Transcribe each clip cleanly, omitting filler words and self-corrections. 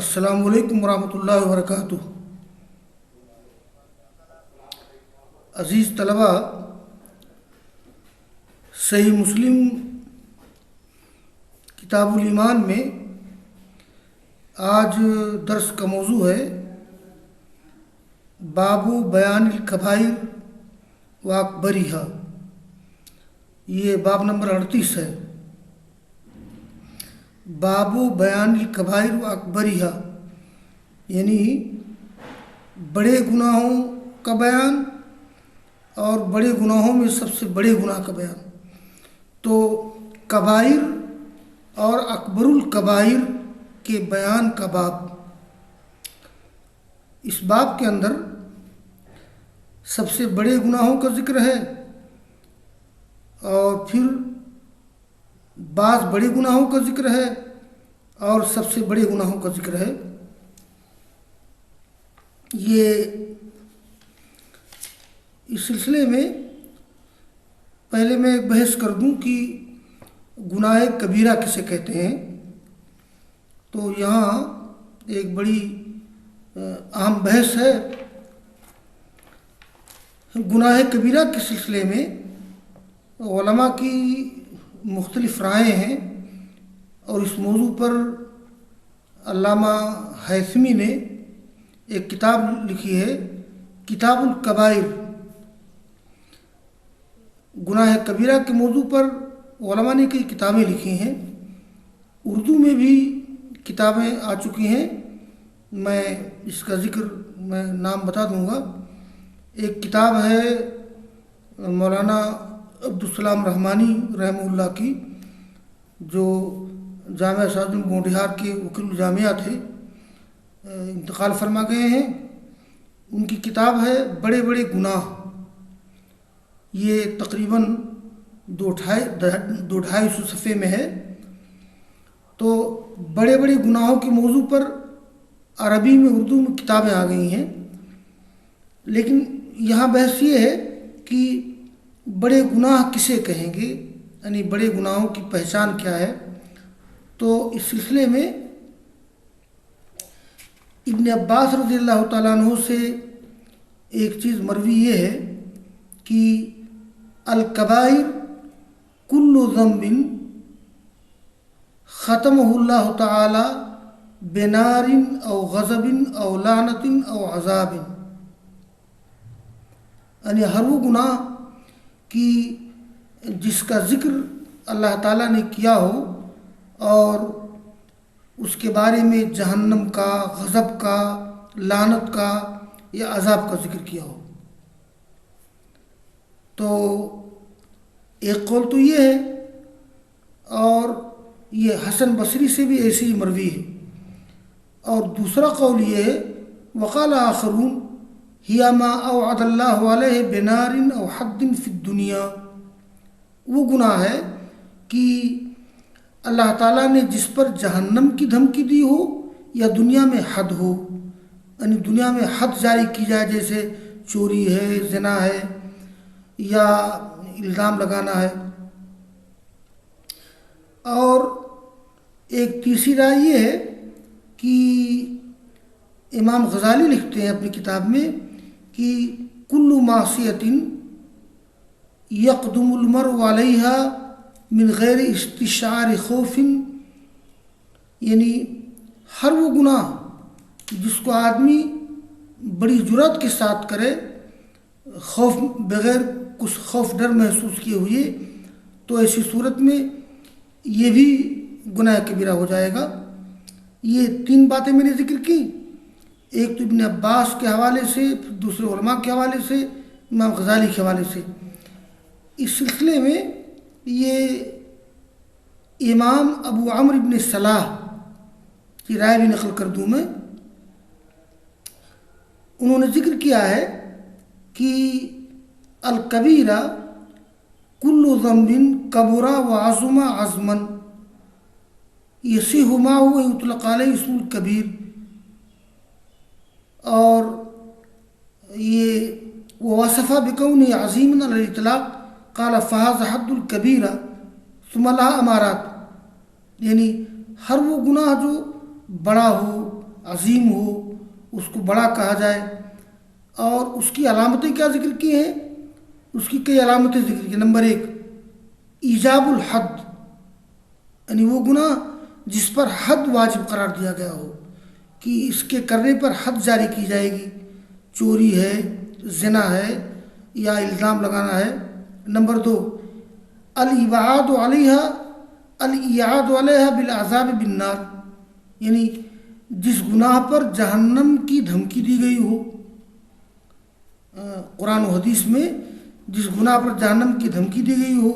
السلام علیکم ورحمۃ اللہ وبرکاتہ۔ عزیز طلبہ، صحیح مسلم کتاب الایمان میں آج درس کا موضوع ہے باب بیان الکبائر و اکبریہا۔ یہ باب نمبر 38 ہے۔ باب بیان الکبائر و اکبریہا یعنی بڑے گناہوں کا بیان اور بڑے گناہوں میں سب سے بڑے گناہ کا بیان۔ تو کبائر اور اکبر الکبائر کے بیان کا باب، اس باب کے اندر سب سے بڑے گناہوں کا ذکر ہے اور پھر بعض بڑے گناہوں کا ذکر ہے اور سب سے بڑے گناہوں کا ذکر ہے۔ یہ اس سلسلے میں پہلے میں ایک بحث کر دوں کہ گناہ کبیرہ کسے کہتے ہیں۔ تو یہاں ایک بڑی اہم بحث ہے۔ گناہ کبیرہ کے سلسلے میں علماء کی مختلف رائے ہیں اور اس موضوع پر علامہ حیثمی نے ایک کتاب لکھی ہے، کتاب الکبائر۔ گناہ کبیرہ کے موضوع پر علماء نے کئی کتابیں لکھی ہیں، اردو میں بھی کتابیں آ چکی ہیں۔ میں اس کا ذکر نام بتا دوں گا۔ ایک کتاب ہے مولانا عبدالسلام رحمانی رحمہ اللہ کی، جو جامعہ سعد بونڈیہار کے وکیل الجامعہ تھے، انتقال فرما گئے ہیں۔ ان کی کتاب ہے بڑے بڑے گناہ۔ یہ تقریباً دو ڈھائی سو صفحے میں ہے۔ تو بڑے بڑے گناہوں کے موضوع پر عربی میں اردو میں کتابیں آ گئی ہیں، لیکن یہاں بحث یہ ہے کہ بڑے گناہ کسے کہیں گے، یعنی بڑے گناہوں کی پہچان کیا ہے۔ تو اس سلسلے میں ابن عباس رضی اللہ تعالیٰ عنہ سے ایک چیز مروی یہ ہے کہ الکبائر کل ذنب ختمہ اللہ تعالی بنار او غضب او لعنت او عذاب، یعنی ہر وہ گناہ کہ جس کا ذکر اللہ تعالیٰ نے کیا ہو اور اس کے بارے میں جہنم کا، غضب کا، لعنت کا یا عذاب کا ذکر کیا ہو۔ تو ایک قول تو یہ ہے، اور یہ حسن بصری سے بھی ایسی ہی مروی ہے، اور دوسرا قول یہ ہے وقال آخرون ہی ما اوعد اللہ علیہ بنار او حد فی الدنیا۔ وہ گناہ ہے کہ اللہ تعالیٰ نے جس پر جہنم کی دھمکی دی ہو یا دنیا میں حد ہو، یعنی دنیا میں حد جاری کی جائے، جیسے چوری ہے، زنا ہے یا الزام لگانا ہے۔ اور ایک تیسری رائے یہ ہے کہ امام غزالی لکھتے ہیں اپنی کتاب میں کہ کل معصیت یقدم المرء علیہا من غیر استشعار خوف، یعنی ہر وہ گناہ جس کو آدمی بڑی جرات کے ساتھ کرے، خوف بغیر کچھ خوف ڈر محسوس کیے ہوئے، تو ایسی صورت میں یہ بھی گناہ کبیرہ ہو جائے گا۔ یہ تین باتیں میں نے ذکر کی، ایک تو ابن عباس کے حوالے سے، پھر دوسرے علماء کے حوالے سے، امام غزالی کے حوالے سے۔ اس سلسلے میں یہ امام ابو عمرو ابن صلاح کی رائے بھی نقل کر دوں میں۔ انہوں نے ذکر کیا ہے کہ الکبیرہ کل ذنب کبر وعظم عظما یصح معه یطلق علیہ اسم الکبیر۔ اور یہ وصف بکون عظیم علی الاطلاق قال فهذا حد الکبیرہ ثم لها امارات، یعنی ہر وہ گناہ جو بڑا ہو، عظیم ہو، اس کو بڑا کہا جائے۔ اور اس کی علامتیں کیا ذکر کی ہیں؟ اس کی کئی علامتیں ذکر کی۔ نمبر ایک، ایجاب الحد، یعنی وہ گناہ جس پر حد واجب قرار دیا گیا ہو کہ اس کے کرنے پر حد جاری کی جائے گی، چوری ہے، زنا ہے یا الزام لگانا ہے۔ نمبر دو، الابعاد علیہ، الاعاد علیہ بالعذاب بالنار، یعنی جس گناہ پر جہنم کی دھمکی دی گئی ہو، قرآن و حدیث میں جس گناہ پر جہنم کی دھمکی دی گئی ہو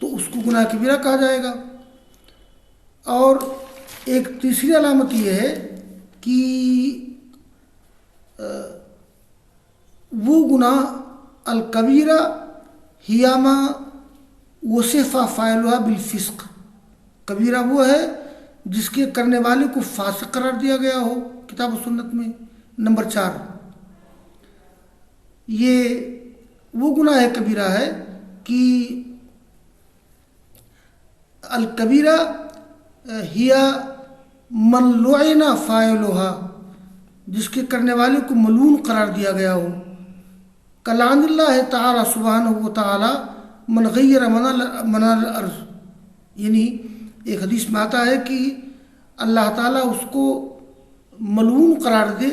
تو اس کو گناہ کبیرہ کہا جائے گا۔ اور ایک تیسری علامت یہ ہے کہ وہ گناہ الکبیرہ ہیاما وصف فاعلها بالفسق، کبیرہ وہ ہے جس کے کرنے والے کو فاسق قرار دیا گیا ہو کتاب و سنت میں۔ نمبر چار، یہ وہ گناہ کبیرہ ہے کہ الکبیرہ ہیا من لعن فاعلها، جس کے کرنے والے کو ملعون قرار دیا گیا ہو۔ کلعن اللہ تعالی سبحانہ و تعالی من غیر منار الارض، یعنی ایک حدیث میں آتا ہے کہ اللہ تعالیٰ اس کو ملعون قرار دے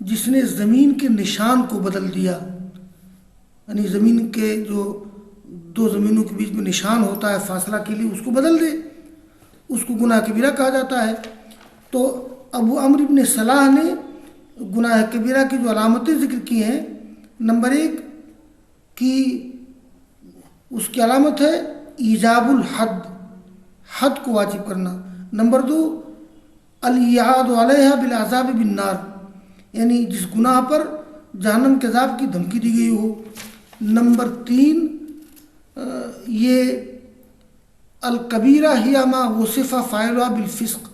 جس نے زمین کے نشان کو بدل دیا، یعنی زمین کے جو دو زمینوں کے بیچ میں نشان ہوتا ہے فاصلہ کے لیے، اس کو بدل دے، اس کو گناہ کبیرہ کہا جاتا ہے۔ تو ابو عمرو بن صلاح نے گناہ کبیرہ کی جو علامتیں ذکر کی ہیں، نمبر ایک کہ اس کی علامت ہے ایجاب الحد، حد کو واجب کرنا۔ نمبر دو، الاعاد علیہ بالعذاب بالنار، یعنی جس گناہ پر جہنم کے عذاب کی دھمکی دی گئی ہو۔ نمبر تین، یہ الکبیرہ ہی ما وصف فاعلها بالفسق،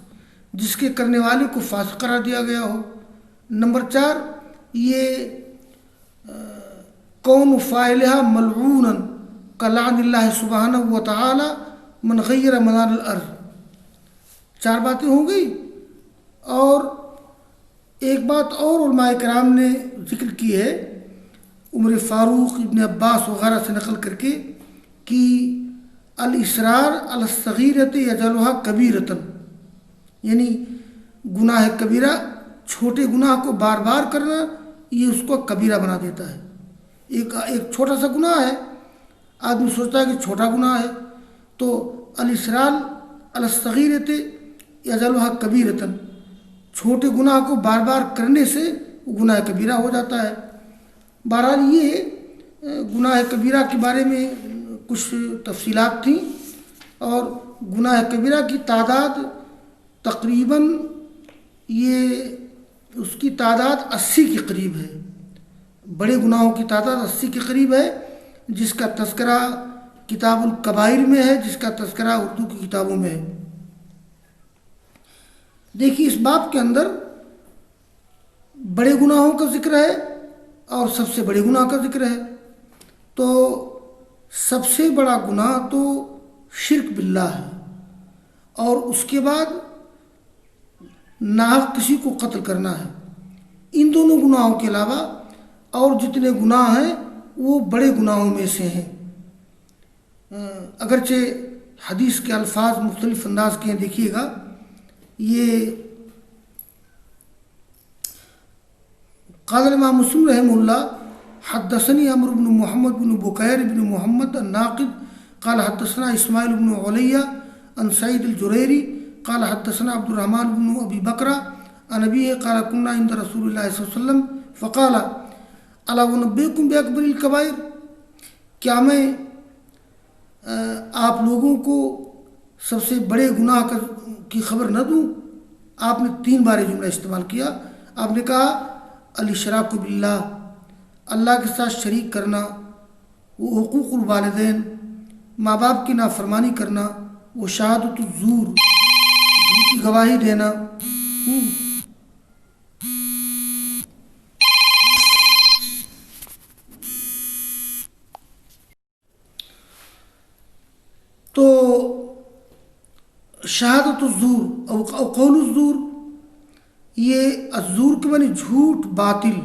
جس کے کرنے والے کو فاسق قرار دیا گیا ہو۔ نمبر چار، یہ کون فاعلها ملعونا کلعن اللہ سبحانہ و تعالی من غیر منار الارض۔ چار باتیں ہو گئی۔ اور ایک بات اور علماء کرام نے ذکر کی ہے، عمر فاروق، ابن عباس وغیرہ سے نقل کر کے، کہ الاصرار علی الصغیرۃ یجعلها کبیرۃ، یعنی گناہ کبیرہ چھوٹے گناہ کو بار بار کرنا یہ اس کو کبیرہ بنا دیتا ہے۔ ایک چھوٹا سا گناہ ہے، آدمی سوچتا ہے کہ چھوٹا گناہ ہے، تو الاصرار علی الصغیرۃ یجعلها کبیرۃ، چھوٹے گناہ کو بار بار کرنے سے وہ گناہ کبیرہ ہو جاتا ہے۔ بہرحال یہ گناہ کبیرہ کے بارے میں کچھ تفصیلات تھیں، اور گناہ کبیرہ کی تعداد تقریباً اس کی تعداد 80 کے قریب ہے، بڑے گناہوں کی تعداد 80 کے قریب ہے، جس کا تذکرہ کتاب الکبائر میں ہے، جس کا تذکرہ اردو کی کتابوں میں ہے۔ دیکھیے اس باب کے اندر بڑے گناہوں کا ذکر ہے اور سب سے بڑے گناہ کا ذکر ہے۔ تو سب سے بڑا گناہ تو شرک باللہ ہے، اور اس کے بعد ناحق کسی کو قتل کرنا ہے۔ ان دونوں گناہوں کے علاوہ اور جتنے گناہ ہیں وہ بڑے گناہوں میں سے ہیں، اگرچہ حدیث کے الفاظ مختلف انداز کے ہیں۔ دیکھیے گا، یہ قال الامام مسلم رحمہ اللہ حدثني عمرو بن محمد بن بكير بن محمد الناقد قال حدثنا اسماعيل بن علي عن سعيد الجريري قال حدثنا عبد الرحمن بن ابي بكر عن ابيه قال كنا عند رسول الله صلى الله عليه وسلم فقال الا انبئكم باكبر الكبائر، کیا میں آپ لوگوں کو سب سے بڑے گناہ کی خبر نہ دوں؟ آپ نے 3 بار جملہ استعمال کیا۔ آپ نے کہا الاشراک باللہ، اللہ کے ساتھ شریک کرنا، وہ حقوق الوالدین، ماں باپ کی نافرمانی کرنا، وہ شہادت الزور، جھوٹ کی گواہی دینا۔ تو شہادت الزور او قول الزور، یہ الزور کے معنی جھوٹ باطل،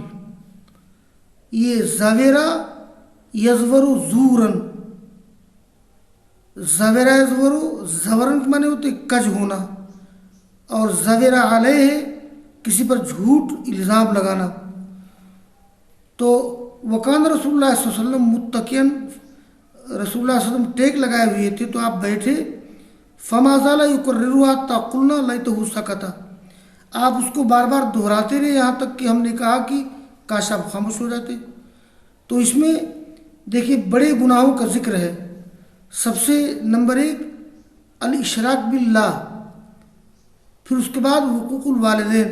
یہ زویرا یزور زورن، زویرا یزور زورن کے معنی ہوتے کج ہونا، اور زویرا علیہ کسی پر جھوٹ الزام لگانا۔ تو وکان رسول اللہ صلی اللہ علیہ وسلم متقین، رسول اللہ صلی اللہ علیہ وسلم ٹیک لگائے ہوئے تھے تو آپ بیٹھے، فما زال یکررها حتی قلنا لیتہ سکت، آپ اس کو بار بار دہراتے رہے یہاں تک کہ ہم نے کہا کہ کاش آپ خاموش ہو جاتے۔ تو اس میں دیکھیے بڑے گناہوں کا ذکر ہے۔ سب سے نمبر 1 الاشراک باللہ، پھر اس کے بعد حقوق الوالدین،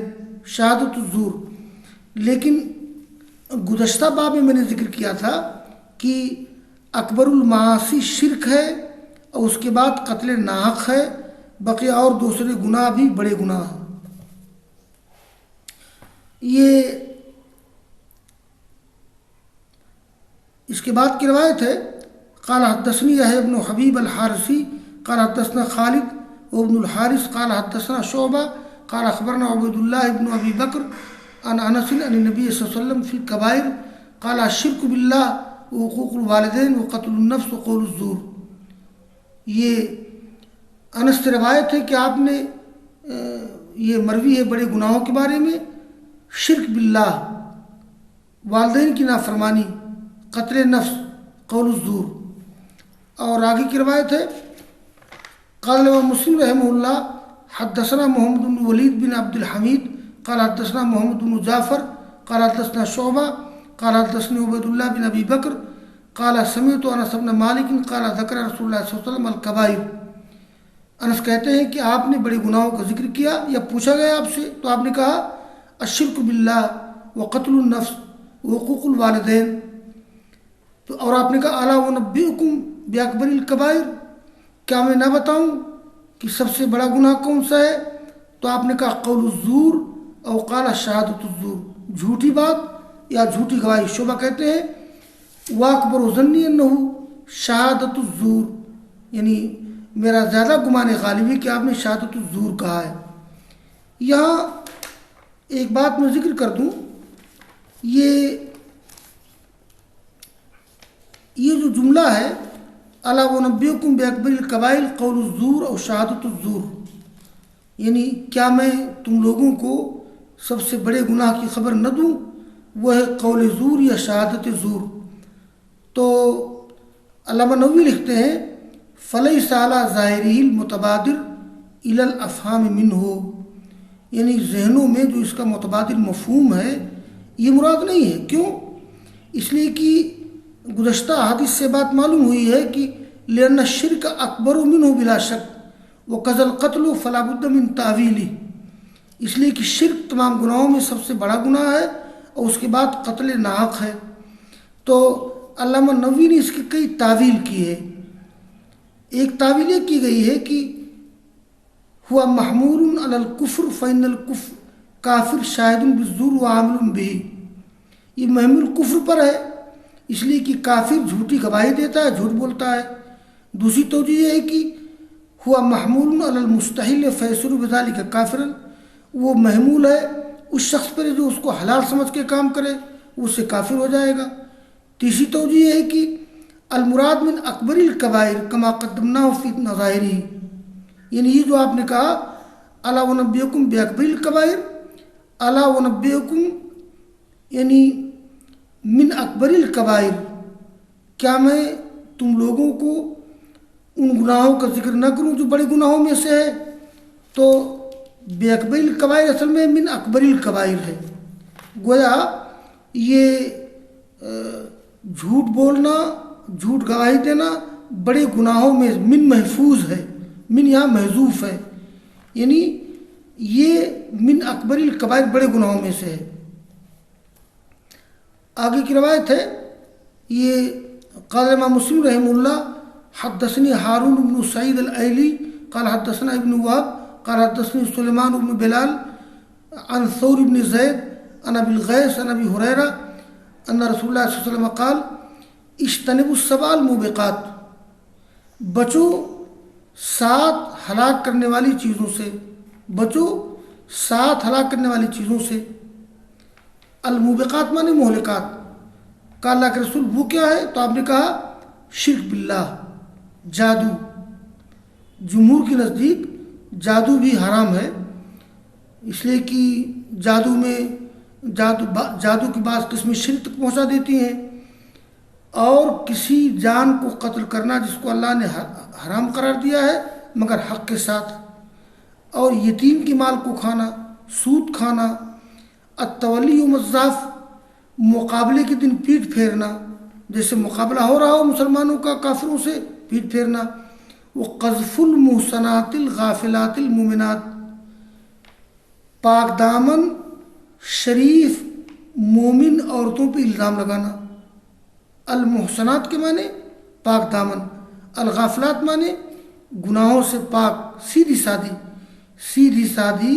شہادت الزور۔ لیکن گزشتہ باب میں نے ذکر کیا تھا کہ اکبر المعاصی شرک ہے، اور اس کے بعد قتل ناحق ہے، بقیہ اور دوسرے گناہ بھی بڑے گناہ ہیں۔ یہ اس کے بعد کی روایت ہے، قال حدثني يحيى بن حبيب الحارثي قال حدثنا خالد وابن الحارث قال حدثنا شعبة قال اخبرنا عبد الله بن ابي بكر عن انس عن النبي صلى الله عليه وسلم في الكبائر قال الشرك بالله وحقوق الوالدين وقتل النفس وقول الزور۔ یہ انس سے روایت ہے کہ آپ نے یہ مروی ہے بڑے گناہوں کے بارے میں، شرک باللہ، والدین کی نافرمانی، قتل نفس، قول الزور۔ اور آگے کی روایت ہے، قال امام مسلم رحمہ اللہ حدثنا محمد بن ولید بن عبد الحمید قال حدثنا محمد بن جعفر قال حدثنا شعبہ قال حدثني عبید اللہ بن ابی بکر قال سمعت انس بن مالک قال ذکر رسول اللہ صلی اللہ علیہ وسلم الکبائر۔ انس کہتے ہیں کہ آپ نے بڑے گناہوں کا ذکر کیا، یا پوچھا گیا آپ سے تو آپ نے کہا الشرک باللہ وقتل النفس وحقوق الوالدین، تو اور آپ نے کہا الا انبئکم باکبر الکبائر، کیا میں نہ بتاؤں کہ سب سے بڑا گناہ کون سا ہے؟ تو آپ نے کہا قول الزور او قال شہادت الزور، جھوٹی بات یا جھوٹی گواہی۔ شعبہ کہتے ہیں واکبر ظنی انہ شہادت الزور، یعنی میرا زیادہ گمان غالب ہے کہ آپ نے شہادت الزور کہا ہے۔ یہاں ایک بات میں ذکر کر دوں، یہ جو جملہ ہے الا ونبئکم باکبر الکبائر قول الزور اور شہادت الزور، یعنی کیا میں تم لوگوں کو سب سے بڑے گناہ کی خبر نہ دوں، وہ ہے قول زور یا شہادت زور۔ تو علامہ نووی لکھتے ہیں فلیس علی ظاہرہ المتبادر الی الافہام منہ، یعنی ذہنوں میں جو اس کا متبادل مفہوم ہے یہ مراد نہیں ہے۔ کیوں؟ اس لیے کہ گزشتہ حدیث سے بات معلوم ہوئی ہے کہ لأن الشرک اکبر منہ بلا شک وقذا القتل فلا بد من تعویلہ، اس لیے کہ شرک تمام گناہوں میں سب سے بڑا گناہ ہے، اور اس کے بعد قتل ناحق ہے۔ تو علامہ نووی نے اس کی کئی تعویل کی ہے۔ ایک تعویل یہ کی گئی ہے کہ ہوا محمول علی الکفر فإن الکفر کافر شاہد بالزور وعامل بہ، یہ محمول کفر پر ہے اس لیے کہ کافر جھوٹی گواہی دیتا ہے، جھوٹ بولتا ہے۔ دوسری توجہ یہ ہے کہ ہوا محمول علی المستحل فیصر بذلک کافرا، وہ محمول ہے اس شخص پر جو اس کو حلال سمجھ کے کام کرے، اس سے کافر ہو جائے گا۔ تیسری توجہ یہ ہے کہ المراد من اکبر الکبائر کما قدمناہ فی نظائرہ، یعنی یہ جو آپ نے کہا الا ونبئکم باکبر الکبائر، الا ونبئکم یعنی من اکبر الکبائر، کیا میں تم لوگوں کو ان گناہوں کا ذکر نہ کروں جو بڑے گناہوں میں سے ہے؟ تو بے اکبر الکبائر اصل میں من اکبر الکبائر ہے، گویا یہ جھوٹ بولنا، جھوٹ گواہی دینا بڑے گناہوں میں من محفوظ ہے، من یہاں محذوف ہے، یعنی یہ من اکبر الکبائر بڑے گناہوں میں سے ہے۔ آگے کی روایت ہے، یہ قال امام مسلم رحمہ اللہ حدثني هارون بن سعید الایلی قال حدثنا ابن وهب قال حدثني سلیمان بن بلال عن ثور بن زید عن ابی الغیث عن ابی ہریرہ ان رسول اللہ صلی اللہ علیہ وسلم قال اجتنبوا السبع الموبقات، بچو 7 ہلاک کرنے والی چیزوں سے، بچو 7 ہلاک کرنے والی چیزوں سے۔ الموبقات مانے مہلکات۔ کہا اللہ کے رسول وہ کیا ہے؟ تو آپ نے کہا شرک باللہ، جادو۔ جمہور کے نزدیک جادو بھی حرام ہے، اس لیے کہ جادو میں جادو کی بعض قسمیں شرک تک پہنچا دیتی ہیں، اور کسی جان کو قتل کرنا جس کو اللہ نے حرام قرار دیا ہے مگر حق کے ساتھ، اور یتیم کے مال کو کھانا، سود کھانا، التولی یوم الزحف، مقابلے کے دن پیٹھ پھیرنا، جیسے مقابلہ ہو رہا ہو مسلمانوں کا کافروں سے، پیٹھ پھیرنا، وہ قذف المحصنات الغافلات المؤمنات، پاک دامن شریف مومن عورتوں پہ الزام لگانا۔ المحصنات کے معنی پاک دامن، الغافلات معنی گناہوں سے پاک، سیدھی سادھی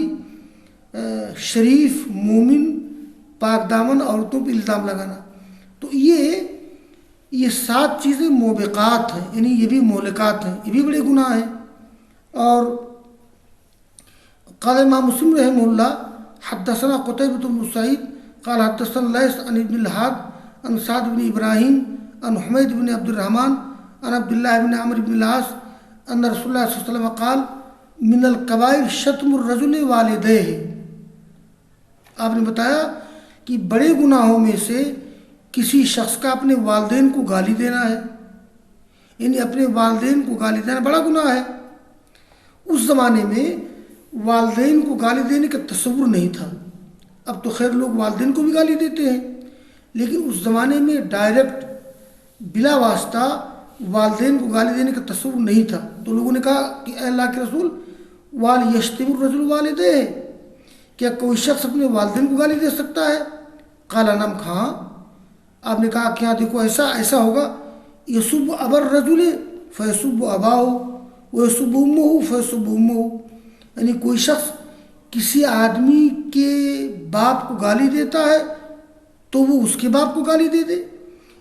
شریف مومن پاک دامن عورتوں پہ الزام لگانا۔ تو یہ 7 چیزیں موبقات ہیں، یعنی یہ بھی مہلکات ہیں، یہ بھی بڑے گناہ ہیں۔ اور قال امام مسلم رحمہ اللہ حدثنا قتيبة بن سعيد قال حدثنا الليث عن ابن الهاد عن سعد بن ابراہیم عن حمید بن عبد الرحمن عن عبد الله بن عمرو بن العاص ان رسول اللہ صلی اللہ علیہ وسلم قال من القبائر شتم الرجل والديه۔ آپ نے بتایا کہ بڑے گناہوں میں سے کسی شخص کا اپنے والدین کو گالی دینا ہے، یعنی اپنے والدین کو گالی دینا بڑا گناہ ہے۔ اس زمانے میں والدین کو گالی دینے کا تصور نہیں تھا، اب تو خیر لوگ والدین کو بھی گالی دیتے ہیں، لیکن اس زمانے میں ڈائریکٹ بلا واسطہ والدین کو گالی دینے کا تصور نہیں تھا۔ تو لوگوں نے کہا کہ اے اللہ کے رسول یشتم الرجل والدہ، کیا کوئی شخص اپنے والدین کو گالی دے سکتا ہے؟ قال نعم، ہاں۔ آپ نے کہا کہ ہاں دیکھو ایسا ہوگا، یسب ابا الرجل فیسب اباہ ویسب امہ فیسب امہ، یعنی کوئی شخص کسی آدمی کے باپ کو گالی دیتا ہے تو وہ اس کے باپ کو گالی دے دے،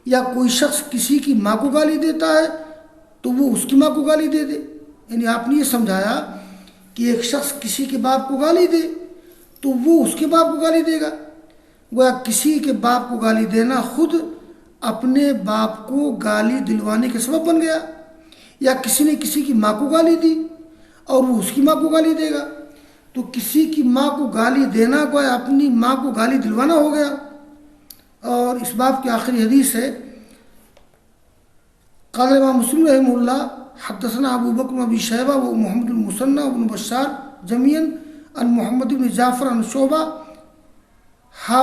یا کوئی شخص کسی کی ماں کو گالی دیتا ہے تو وہ اس کی ماں کو گالی دے دے۔ یعنی آپ نے یہ سمجھایا کہ ایک شخص کسی کے باپ کو گالی دے تو وہ اس کے باپ کو گالی دے گا، گویا کسی کے باپ کو گالی دینا خود اپنے باپ کو گالی دلوانے کے سبب بن گیا، یا کسی نے کسی کی ماں کو گالی دی اور وہ اس کی ماں کو گالی دے گا، تو کسی کی ماں کو گالی دینا گویا اپنی ماں کو گالی دلوانا ہو گیا۔ اور اس باب کی آخری حدیث ہے قال امام مسلم رحمہ اللہ حدثنا ابو بکر بن ابی شیبہ و محمد المثنى وابن بشار جميعا عن محمد بن جعفر عن شعبہ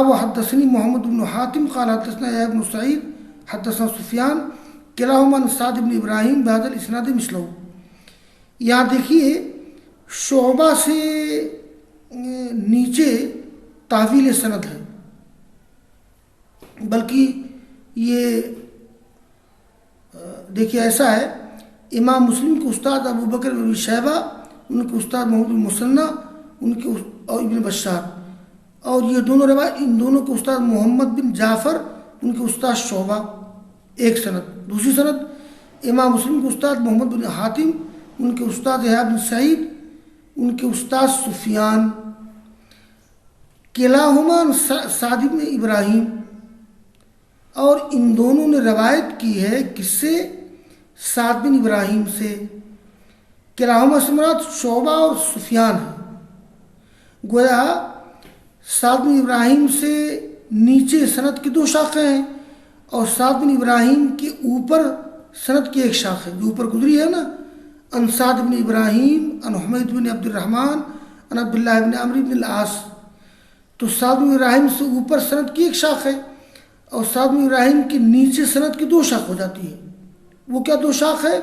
وحدثني محمد بن حاتم قال حدثنا يحيى بن سعيد حدثنا سفیان كلاهما عن سعد بن ابراہیم بهذا الاسناد مثله۔ یہاں دیکھیے شعبہ سے نیچے تحویل سند ہے، بلکہ یہ دیکھیے ایسا ہے، امام مسلم کے استاد ابو بکر بن ابی شیبہ، ان کے استاد محمد بن مثنى، ان کے اور ابن بشار، اور یہ دونوں روایت ان دونوں کے استاد محمد بن جعفر، ان کے استاد شعبہ، ایک سند۔ دوسری سند امام مسلم کے استاد محمد بن حاتم، ان کے استاد یحییٰ بن سعید، ان کے استاد سفیان، کلاہما سعد بن ابراہیم، اور ان دونوں نے روایت کی ہے کس سے؟ سعد بن ابراہیم سے۔ کلاہما سے مراد شعبہ اور سفیان ہے، گویا سعد بن ابراہیم سے نیچے سند کی 2 شاخیں ہیں، اور سعد بن ابراہیم کے اوپر سند کی 1 شاخ ہے جو اوپر گزری ہے نا، ان سعد بن ابراہیم ان حمید بن عبد الرحمن ان عبداللہ بن عمرو بن العاص، تو سعد بن ابراہیم سے اوپر سند کی 1 شاخ ہے، اور سعد بن ابراہیم کے نیچے سند کی 2 شاخ ہو جاتی ہے۔ وہ کیا 2 شاخ ہے؟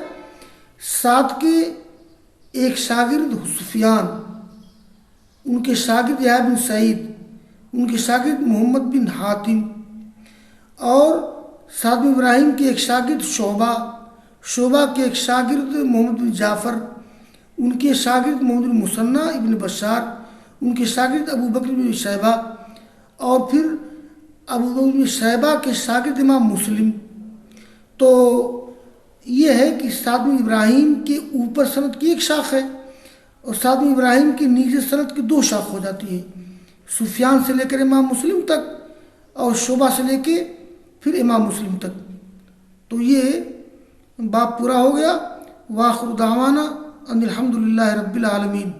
سعد کے ایک شاگرد سفیان، ان کے شاگرد یحییٰ بن سعید، ان کے شاگرد محمد بن حاتم، اور سعد بن ابراہیم کے ایک شاگرد شعبہ کے ایک شاگرد محمد بن جعفر، ان کے شاگرد محمد بن مثنى ابن بشار، ان کے شاگرد ابو بکر بن شیبہ، اور پھر ابو بکر بن شیبہ کے شاگرد امام مسلم۔ تو یہ ہے کہ سعد بن ابراہیم کے اوپر سند کی 1 شاخ ہے، اور ساتھ میں ابراہیم کی نیز سند کی 2 شاخ ہو جاتی ہے، سفیان سے لے کر امام مسلم تک اور شعبہ سے لے کے پھر امام مسلم تک۔ تو یہ باب پورا ہو گیا۔ وآخر دعوانا ان الحمد للہ رب العالمین۔